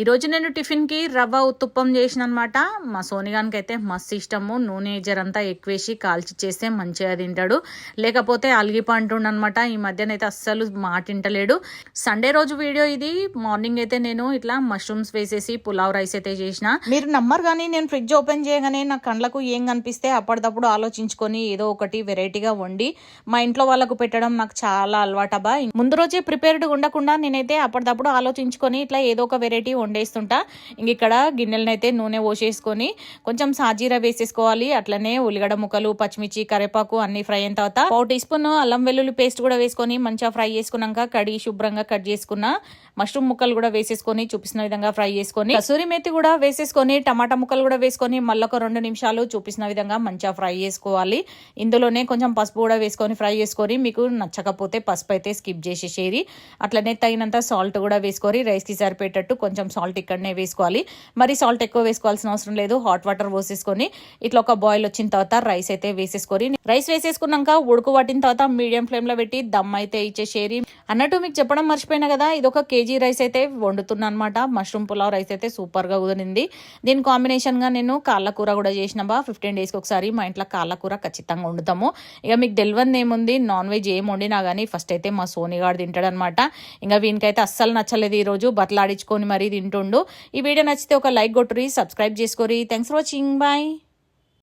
ఈ రోజు నేను టిఫిన్కి రవ్వ ఉత్తుప్పం చేసిన అనమాట. మా సోనిగానికి అయితే మస్తు ఇష్టము. నూనె జరంతా ఎక్కువేసి కాల్చి చేస్తే మంచిగా తింటాడు, లేకపోతే అలిగిపంటుండనమాట. ఈ మధ్యనైతే అస్సలు మాటింటలేడు. సండే రోజు వీడియో ఇది. మార్నింగ్ అయితే నేను ఇట్లా మష్రూమ్స్ వేసేసి పులావ్ రైస్ అయితే చేసిన. మీరు నమ్మరు కానీ నేను ఫ్రిడ్జ్ ఓపెన్ చేయగానే నా కళ్ళకు ఏం కనిపిస్తే అప్పటిదప్పుడు ఆలోచించుకొని ఏదో ఒకటి వెరైటీగా వండి మా ఇంట్లో వాళ్ళకు పెట్టడం నాకు చాలా అలవాటబ్బా. ముందు రోజే ప్రిపేర్డ్ ఉండకుండా నేనైతే అప్పటిదప్పుడు ఆలోచించుకొని ఇట్లా ఏదో ఒక వెరైటీ వండేస్తుంటా. ఇంక ఇక్కడ గిన్నెలనైతే నూనె పోసేసుకొని కొంచెం సాజీరా వేసేసుకోవాలి. అట్లనే ఉల్లిగడ్డ ముక్కలు, పచ్చిమిర్చి, కరివేపాకు అన్ని ఫ్రై అయిన తర్వాత 1 టీ స్పూన్ అల్లం వెల్లుల్లి పేస్ట్ కూడా వేసుకొని మంచిగా ఫ్రై చేసుకున్నాక కడిగి శుభ్రంగా కట్ చేసుకున్న మష్రూమ్ ముక్కలు కూడా వేసేసుకొని చూపిస్తున్న విధంగా ఫ్రై చేసుకొని కసూరి మేతి కూడా వేసేసుకొని టమాటా ముక్కలు కూడా వేసుకొని మళ్ళీ ఒక 2 నిమిషాలు చూపిస్తున్న విధంగా మంచిగా ఫ్రై చేసుకోవాలి. ఇందులోనే కొంచెం పసుపు కూడా వేసుకొని ఫ్రై చేసుకొని, మీకు నచ్చకపోతే పసుపు అయితే స్కిప్ చేసేసేది. అట్లనే తగినంత సాల్ట్ కూడా వేసుకొని రైస్కి సరిపోయేటట్టు కొంచెం సాల్ట్ ఇక్కడనే వేసుకోవాలి. మరి సాల్ట్ ఎక్కువ వేసుకోవాల్సిన అవసరం లేదు. హాట్ వాటర్ పోసేసుకొని ఇట్లా ఒక బాయిల్ వచ్చిన తర్వాత రైస్ అయితే వేసేసుకొని, రైస్ వేసేసుకున్నాక ఉడుకు పట్టిన తర్వాత మీడియం ఫ్లేమ్ లో పెట్టి దమ్ అయితే ఇచ్చేసేరి. అన్నట్టు మీకు చెప్పడం మర్చిపోయినా కదా, ఇది 1 కేజీ రైస్ అయితే వండుతున్నా అనమాట. మష్రూమ్ పులావ్ రైస్ అయితే సూపర్ గా కుదిరింది. దీని కాంబినేషన్ గా నేను కాళ్ళ కూర కూడా చేసినబా. 15 డేస్కి ఒకసారి మా ఇంట్లో కాళ్ళ కూర ఖచ్చితంగా వండుతాము. ఇక మీకు తెలియదు ఏముంది, నాన్ వెజ్ ఏం వండినా కానీ ఫస్ట్ అయితే మా సోనిగాడు తింటాడు అనమాట. ఇంకా వీనికైతే అస్సలు నచ్చలేదు. ఈ రోజు బతలాడించుకొని మరీ తింటుండు. ఈ వీడియో నచ్చితే ఒక లైక్ కొట్టురి, సబ్స్క్రైబ్ చేసుకోరి. Thanks for watching. బాయ్.